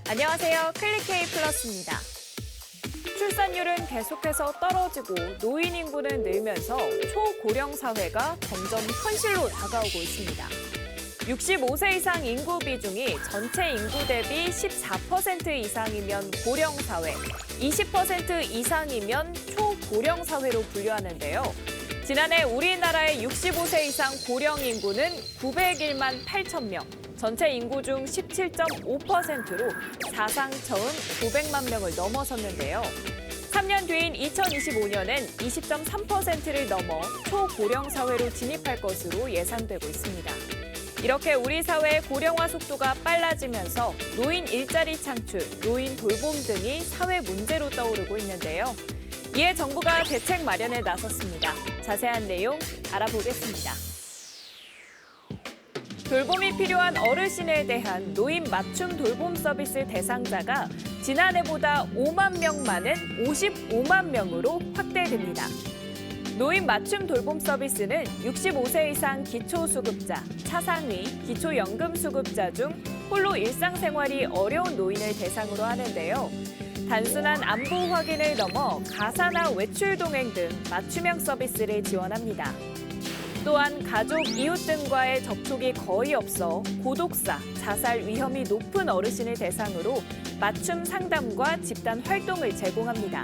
안녕하세요. 클릭K 플러스입니다. 출산율은 계속해서 떨어지고 노인 인구는 늘면서 초고령 사회가 점점 현실로 다가오고 있습니다. 65세 이상 인구 비중이 전체 인구 대비 14% 이상이면 고령 사회, 20% 이상이면 초고령 사회로 분류하는데요. 지난해 우리나라의 65세 이상 고령 인구는 901만 8천 명, 전체 인구 중 17.5%로 사상 처음 900만 명을 넘어섰는데요. 3년 뒤인 2025년엔 20.3%를 넘어 초고령 사회로 진입할 것으로 예상되고 있습니다. 이렇게 우리 사회의 고령화 속도가 빨라지면서 노인 일자리 창출, 노인 돌봄 등이 사회 문제로 떠오르고 있는데요. 이에 정부가 대책 마련에 나섰습니다. 자세한 내용 알아보겠습니다. 돌봄이 필요한 어르신에 대한 노인 맞춤 돌봄 서비스 대상자가 지난해보다 5만 명 많은 55만 명으로 확대됩니다. 노인 맞춤 돌봄 서비스는 65세 이상 기초수급자, 차상위, 기초연금수급자 중 홀로 일상생활이 어려운 노인을 대상으로 하는데요. 단순한 안부 확인을 넘어 가사나 외출 동행 등 맞춤형 서비스를 지원합니다. 또한 가족, 이웃 등과의 접촉이 거의 없어 고독사, 자살 위험이 높은 어르신을 대상으로 맞춤 상담과 집단 활동을 제공합니다.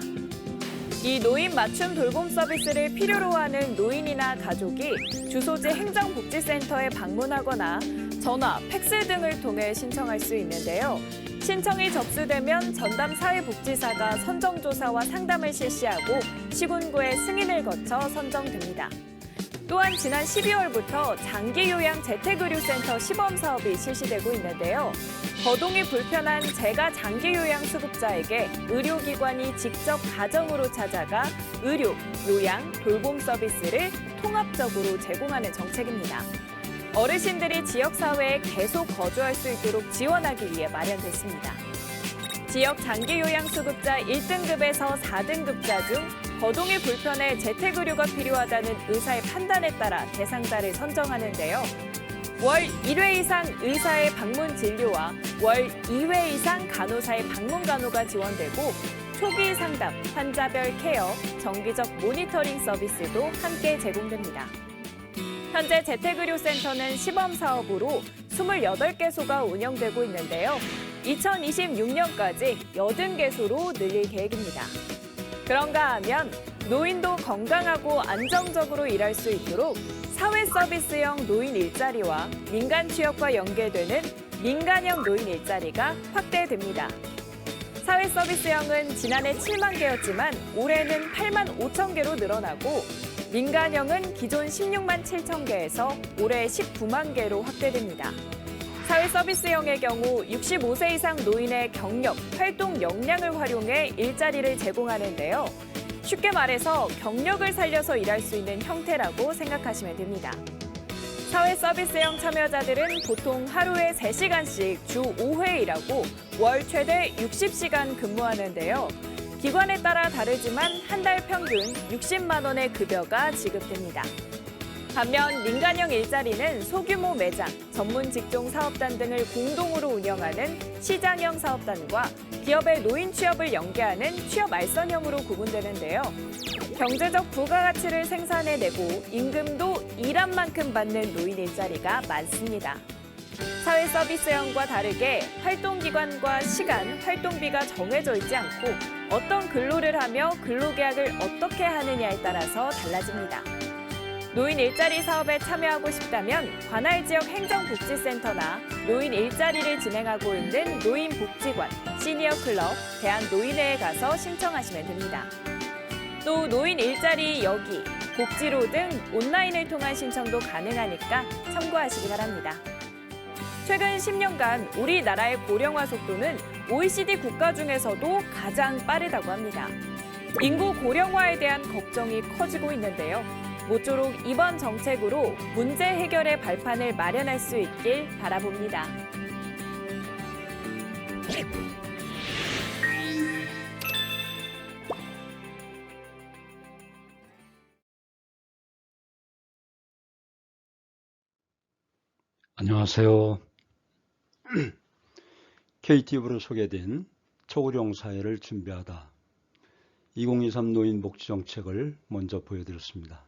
이 노인 맞춤 돌봄 서비스를 필요로 하는 노인이나 가족이 주소지 행정복지센터에 방문하거나 전화, 팩스 등을 통해 신청할 수 있는데요. 신청이 접수되면 전담 사회복지사가 선정조사와 상담을 실시하고 시군구의 승인을 거쳐 선정됩니다. 또한 지난 12월부터 장기요양 재택의료센터 시범사업이 실시되고 있는데요. 거동이 불편한 재가 장기요양 수급자에게 의료기관이 직접 가정으로 찾아가 의료, 요양, 돌봄 서비스를 통합적으로 제공하는 정책입니다. 어르신들이 지역사회에 계속 거주할 수 있도록 지원하기 위해 마련됐습니다. 지역 장기요양 수급자 1등급에서 4등급자 중 거동이 불편해 재택의료가 필요하다는 의사의 판단에 따라 대상자를 선정하는데요. 월 1회 이상 의사의 방문 진료와 월 2회 이상 간호사의 방문 간호가 지원되고 초기 상담, 환자별 케어, 정기적 모니터링 서비스도 함께 제공됩니다. 현재 재택의료센터는 시범사업으로 28개소가 운영되고 있는데요. 2026년까지 80개소로 늘릴 계획입니다. 그런가 하면 노인도 건강하고 안정적으로 일할 수 있도록 사회 서비스형 노인 일자리와 민간 취업과 연계되는 민간형 노인 일자리가 확대됩니다. 사회 서비스형은 지난해 7만 개였지만 올해는 8만 5천 개로 늘어나고 민간형은 기존 16만 7천 개에서 올해 19만 개로 확대됩니다. 사회 서비스형의 경우 65세 이상 노인의 경력, 활동 역량을 활용해 일자리를 제공하는데요. 쉽게 말해서 경력을 살려서 일할 수 있는 형태라고 생각하시면 됩니다. 사회 서비스형 참여자들은 보통 하루에 3시간씩 주 5회 일하고 월 최대 60시간 근무하는데요. 기관에 따라 다르지만 한 달 평균 60만 원의 급여가 지급됩니다. 반면 민간형 일자리는 소규모 매장, 전문 직종 사업단 등을 공동으로 운영하는 시장형 사업단과 기업의 노인 취업을 연계하는 취업 알선형으로 구분되는데요. 경제적 부가가치를 생산해내고 임금도 일한 만큼 받는 노인 일자리가 많습니다. 사회 서비스형과 다르게 활동기관과 시간, 활동비가 정해져 있지 않고 어떤 근로를 하며 근로계약을 어떻게 하느냐에 따라서 달라집니다. 노인 일자리 사업에 참여하고 싶다면 관할 지역 행정복지센터나 노인 일자리를 진행하고 있는 노인복지관, 시니어클럽, 대한노인회에 가서 신청하시면 됩니다. 또 노인 일자리 여기, 복지로 등 온라인을 통한 신청도 가능하니까 참고하시기 바랍니다. 최근 10년간 우리나라의 고령화 속도는 OECD 국가 중에서도 가장 빠르다고 합니다. 인구 고령화에 대한 걱정이 커지고 있는데요. 모쪼록 이번 정책으로 문제 해결의 발판을 마련할 수 있길 바라봅니다. 안녕하세요. KTV로 소개된 초고령 사회를 준비하다 2023 노인 복지 정책을 먼저 보여드렸습니다.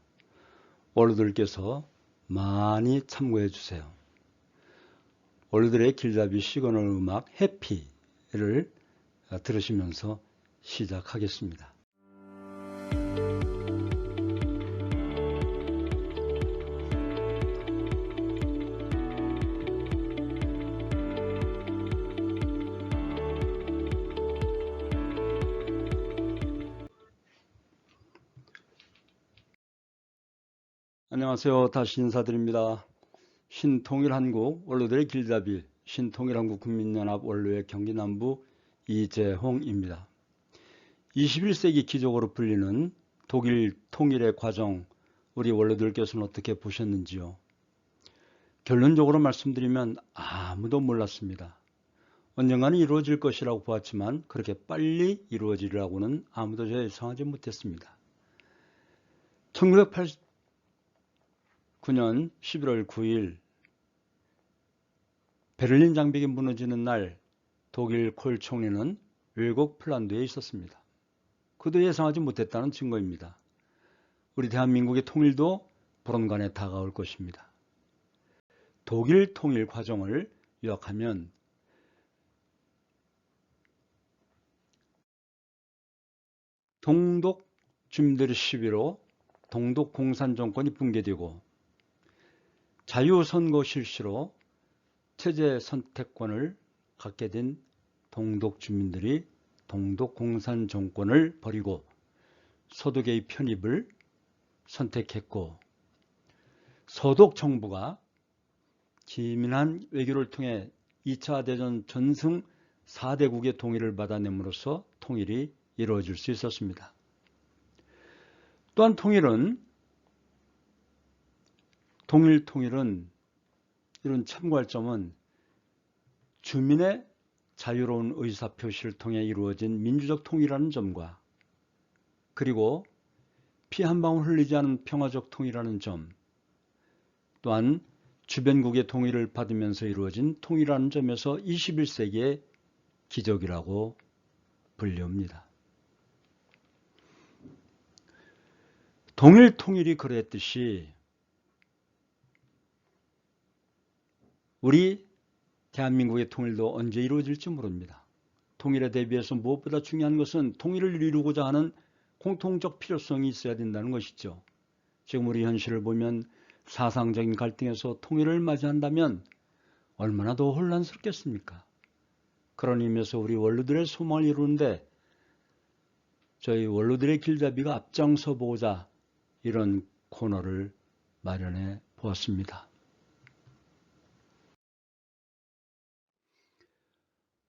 어르신들께서 많이 참고해 주세요. 어르신들의 길잡이 시그널 음악 해피를 들으시면서 시작하겠습니다. 안녕하세요. 다시 인사드립니다. 신통일한국 원로들의 길잡이 신통일한국 국민연합 원로의 경기남부 이재홍입니다. 21세기 기적으로 불리는 독일 통일의 과정 우리 원로들께서는 어떻게 보셨는지요? 결론적으로 말씀드리면 아무도 몰랐습니다. 언젠가는 이루어질 것이라고 보았지만 그렇게 빨리 이루어지리라고는 아무도 예상하지 못했습니다. 1989년 11월 9일 베를린 장벽이 무너지는 날 독일 콜 총리는 외국 폴란드에 있었습니다. 그도 예상하지 못했다는 증거입니다. 우리 대한민국의 통일도 불언간에 다가올 것입니다. 독일 통일 과정을 요약하면 동독 주민들의 시위로 동독 공산 정권이 붕괴되고 자유선거 실시로 체제 선택권을 갖게 된 동독 주민들이 동독 공산 정권을 버리고 서독의 편입을 선택했고 서독 정부가 기민한 외교를 통해 2차 대전 전승 4대국의 동의를 받아냄으로써 통일이 이루어질 수 있었습니다. 또한 통일은 이런 참고할 점은 주민의 자유로운 의사표시를 통해 이루어진 민주적 통일이라는 점과 그리고 피 한 방울 흘리지 않은 평화적 통일이라는 점 또한 주변국의 동의를 받으면서 이루어진 통일이라는 점에서 21세기의 기적이라고 불립니다. 통일이 그랬듯이 우리 대한민국의 통일도 언제 이루어질지 모릅니다. 통일에 대비해서 무엇보다 중요한 것은 통일을 이루고자 하는 공통적 필요성이 있어야 된다는 것이죠. 지금 우리 현실을 보면 사상적인 갈등에서 통일을 맞이한다면 얼마나 더 혼란스럽겠습니까? 그런 의미에서 우리 원로들의 소망을 이루는데 저희 원로들의 길잡이가 앞장서 보고자 이런 코너를 마련해 보았습니다.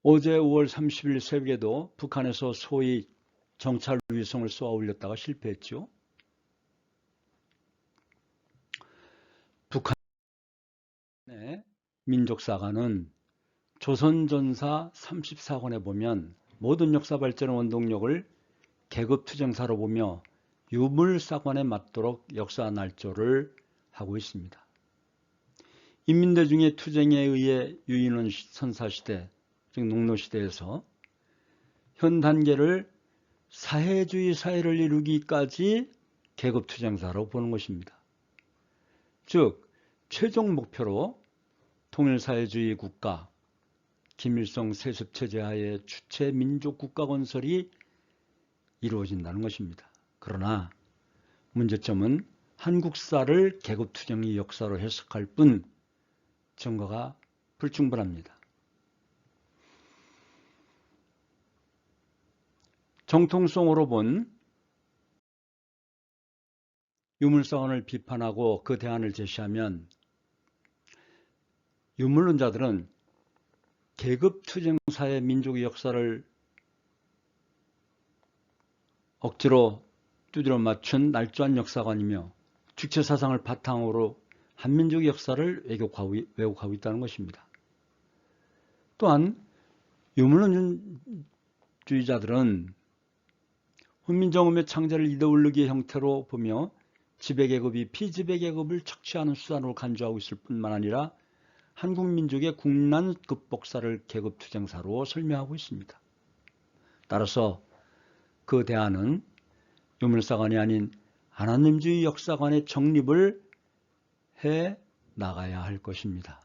어제 5월 30일 새벽에도 북한에서 소위 정찰 위성을 쏘아 올렸다가 실패했죠. 북한의 민족사관은 조선전사 34권에 보면 모든 역사 발전의 원동력을 계급투쟁사로 보며 유물사관에 맞도록 역사 날조를 하고 있습니다. 인민대중의 투쟁에 의해 유인원 선사시대, 즉 농노시대에서 현 단계를 사회주의 사회를 이루기까지 계급투쟁사로 보는 것입니다. 즉 최종 목표로 통일사회주의 국가, 김일성 세습체제 하에 주체 민족 국가 건설이 이루어진다는 것입니다. 그러나 문제점은 한국사를 계급투쟁의 역사로 해석할 뿐 증거가 불충분합니다. 정통성으로 본 유물사관을 비판하고 그 대안을 제시하면 유물론자들은 계급투쟁사의 민족의 역사를 억지로 두드려 맞춘 날조한 역사관이며 주체사상을 바탕으로 한민족의 역사를 왜곡하고 있다는 것입니다. 또한 유물론주의자들은 훈민정음의 창제를 이데올로기의 형태로 보며 지배계급이 피지배계급을 착취하는 수단으로 간주하고 있을 뿐만 아니라 한국 민족의 국난 극복사를 계급투쟁사로 설명하고 있습니다. 따라서 그 대안은 유물사관이 아닌 하나님주의 역사관의 정립을 해 나가야 할 것입니다.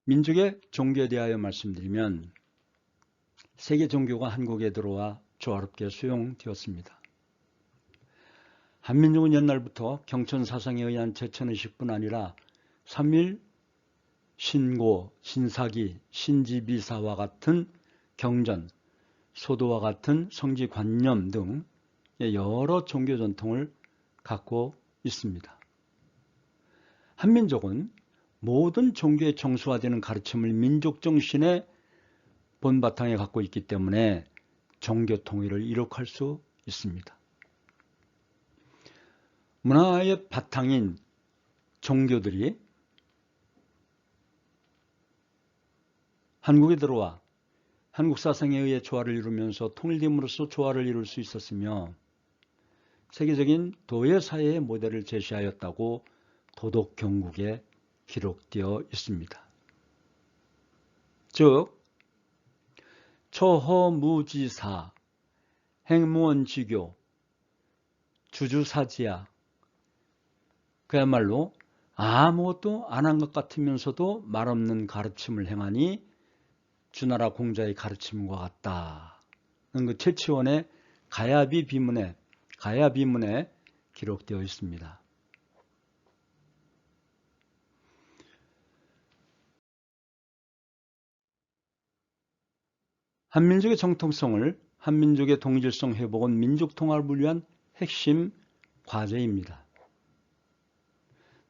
민족의 종교에 대하여 말씀드리면 세계 종교가 한국에 들어와 조화롭게 수용되었습니다. 한민족은 옛날부터 경천사상에 의한 제천의식뿐 아니라 삼일, 신고, 신사기, 신지비사와 같은 경전, 소도와 같은 성지관념 등 여러 종교 전통을 갖고 있습니다. 한민족은 모든 종교의 정수화되는 가르침을 민족 정신의 본바탕에 갖고 있기 때문에 종교 통일을 이룩할 수 있습니다. 문화의 바탕인 종교들이 한국에 들어와 한국 사상에 의해 조화를 이루면서 통일됨으로써 조화를 이룰 수 있었으며 세계적인 도예 사회의 모델을 제시하였다고 도덕경국에 기록되어 있습니다. 즉 초허무지사, 행무원지교, 주주사지야 그야말로 아무것도 안 한 것 같으면서도 말없는 가르침을 행하니 주나라 공자의 가르침과 같다는 그 최치원의 가야비 비문에 기록되어 있습니다. 한민족의 정통성을 한민족의 동질성 회복은 민족 통합을 위한 핵심 과제입니다.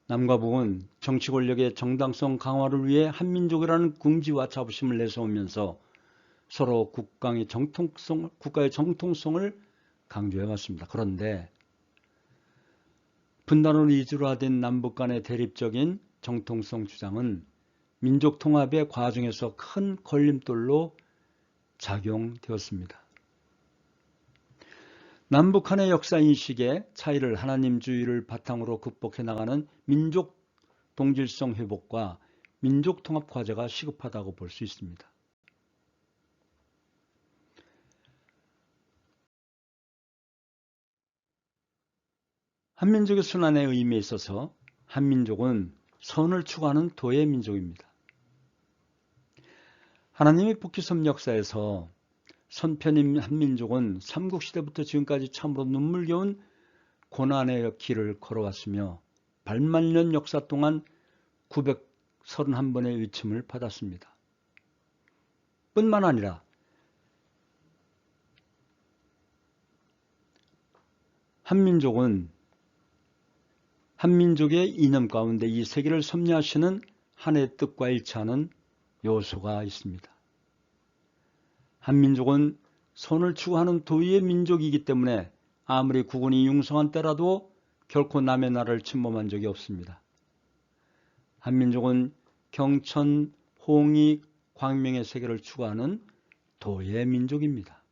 남과 북은 정치 권력의 정당성 강화를 위해 한민족이라는 궁지와 자부심을 내세우면서 서로 국가의 정통성을 강조해 왔습니다. 그런데 분단으로 이주화된 남북 간의 대립적인 정통성 주장은 민족 통합의 과정에서 큰 걸림돌로 작용되었습니다. 남북한의 역사인식의 차이를 하나님주의를 바탕으로 극복해 나가는 민족 동질성 회복과 민족 통합 과제가 시급하다고 볼 수 있습니다. 한민족의 순환의 의미에 있어서 한민족은 선을 추구하는 도의 민족입니다. 하나님의 북기섭 역사에서 선편인 한민족은 삼국시대부터 지금까지 참으로 눈물겨운 고난의 길을 걸어왔으며 8만년 역사 동안 931번의 위침을 받았습니다. 뿐만 아니라 한민족의 이념 가운데 이 세계를 섭리하시는 하나의 뜻과 일치하는 요소가 있습니다. 한민족은 선을 추구하는 도의의 민족이기 때문에 아무리 국군이 융성한 때라도 결코 남의 나라를 침범한 적이 없습니다. 한민족은 경천, 홍익, 광명의 세계를 추구하는 도의 민족입니다.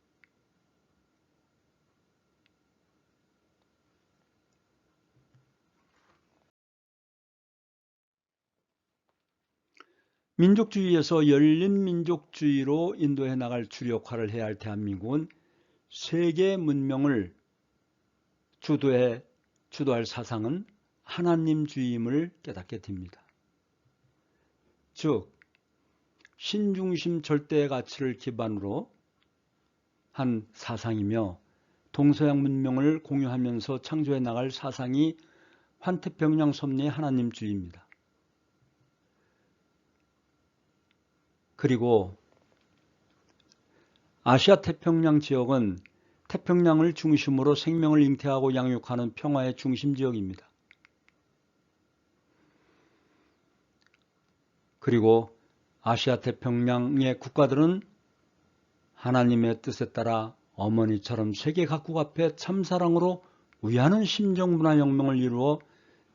민족주의에서 열린 민족주의로 인도해 나갈 주류 역할을 해야 할 대한민국은 세계 문명을 주도할 사상은 하나님주의임을 깨닫게 됩니다. 즉 신중심 절대의 가치를 기반으로 한 사상이며 동서양 문명을 공유하면서 창조해 나갈 사상이 환태평양 섭리의 하나님주의입니다. 그리고 아시아 태평양 지역은 태평양을 중심으로 생명을 잉태하고 양육하는 평화의 중심 지역입니다. 그리고 아시아 태평양의 국가들은 하나님의 뜻에 따라 어머니처럼 세계 각국 앞에 참사랑으로 위하는 심정문화혁명을 이루어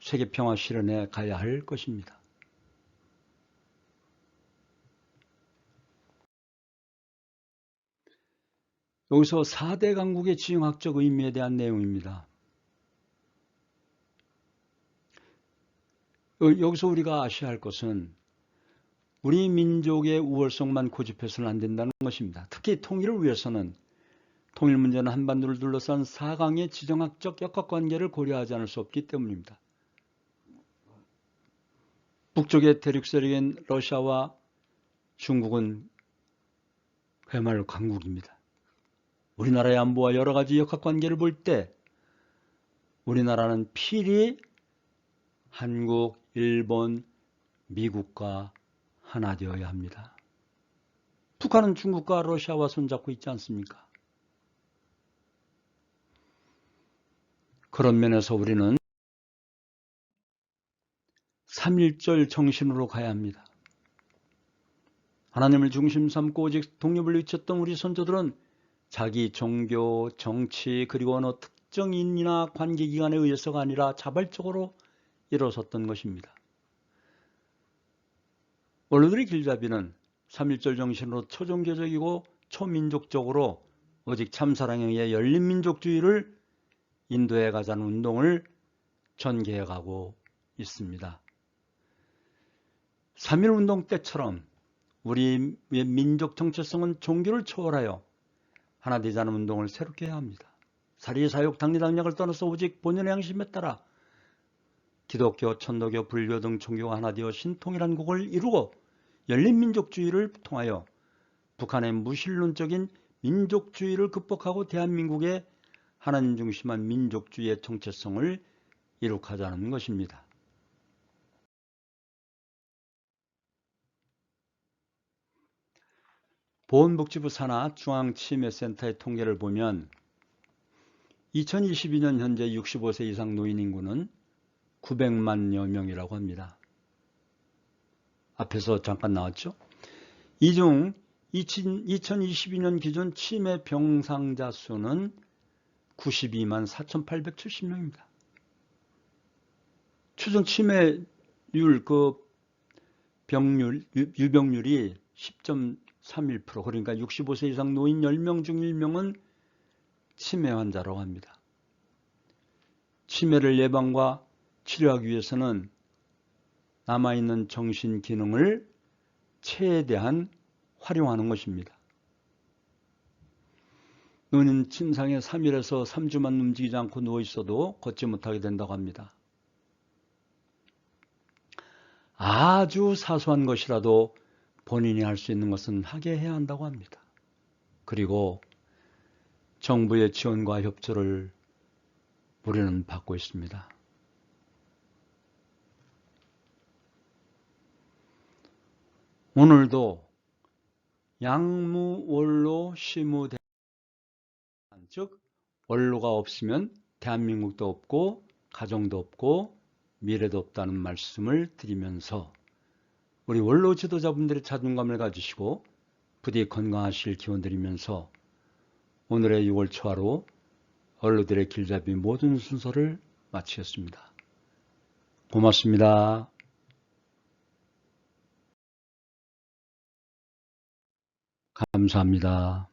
세계평화 실현에 가야 할 것입니다. 여기서 4대 강국의 지형학적 의미에 대한 내용입니다. 여기서 우리가 아셔야 할 것은 우리 민족의 우월성만 고집해서는 안 된다는 것입니다. 특히 통일을 위해서는 통일 문제는 한반도를 둘러싼 4강의 지정학적 역학관계를 고려하지 않을 수 없기 때문입니다. 북쪽의 대륙 세력인 러시아와 중국은 그야말로 강국입니다. 우리나라의 안보와 여러 가지 역학관계를 볼 때 우리나라는 필히 한국, 일본, 미국과 하나 되어야 합니다. 북한은 중국과 러시아와 손잡고 있지 않습니까? 그런 면에서 우리는 3.1절 정신으로 가야 합니다. 하나님을 중심 삼고 오직 독립을 외쳤던 우리 선조들은 자기 종교, 정치 그리고 어느 특정 인이나 관계기관에 의해서가 아니라 자발적으로 일어섰던 것입니다. 원로들의 길잡이는 3.1절 정신으로 초종교적이고 초민족적으로 오직 참사랑에 의해 열린민족주의를 인도해 가자는 운동을 전개해 가고 있습니다. 3.1운동 때처럼 우리의 민족 정체성은 종교를 초월하여 하나 되자는 운동을 새롭게 해야 합니다. 사리, 사욕, 당리당략을 떠나서 오직 본연의 양심에 따라 기독교, 천도교, 불교 등 종교가 하나 되어 신통일한 국을 이루고 열린민족주의를 통하여 북한의 무신론적인 민족주의를 극복하고 대한민국의 하나님 중심한 민족주의의 정체성을 이룩하자는 것입니다. 보건복지부 산하 중앙치매센터의 통계를 보면 2022년 현재 65세 이상 노인 인구는 900만여 명이라고 합니다. 앞에서 잠깐 나왔죠? 이 중 2022년 기준 치매 병상자 수는 92만 4,870명입니다. 추정 치매율 유병률이 10.31%, 그러니까 65세 이상 노인 10명 중 1명은 치매 환자라고 합니다. 치매를 예방과 치료하기 위해서는 남아있는 정신 기능을 최대한 활용하는 것입니다. 노인은 침상에 3일에서 3주만 움직이지 않고 누워있어도 걷지 못하게 된다고 합니다. 아주 사소한 것이라도 본인이 할 수 있는 것은 하게 해야 한다고 합니다. 그리고 정부의 지원과 협조를 우리는 받고 있습니다. 오늘도 양무, 원로, 시무, 즉 원로가 없으면 대한민국도 없고 가정도 없고 미래도 없다는 말씀을 드리면서 우리 원로 지도자분들의 자존감을 가지시고 부디 건강하실 기원 드리면서 오늘의 6월 초하루 원로들의 길잡이 모든 순서를 마치겠습니다. 고맙습니다. 감사합니다.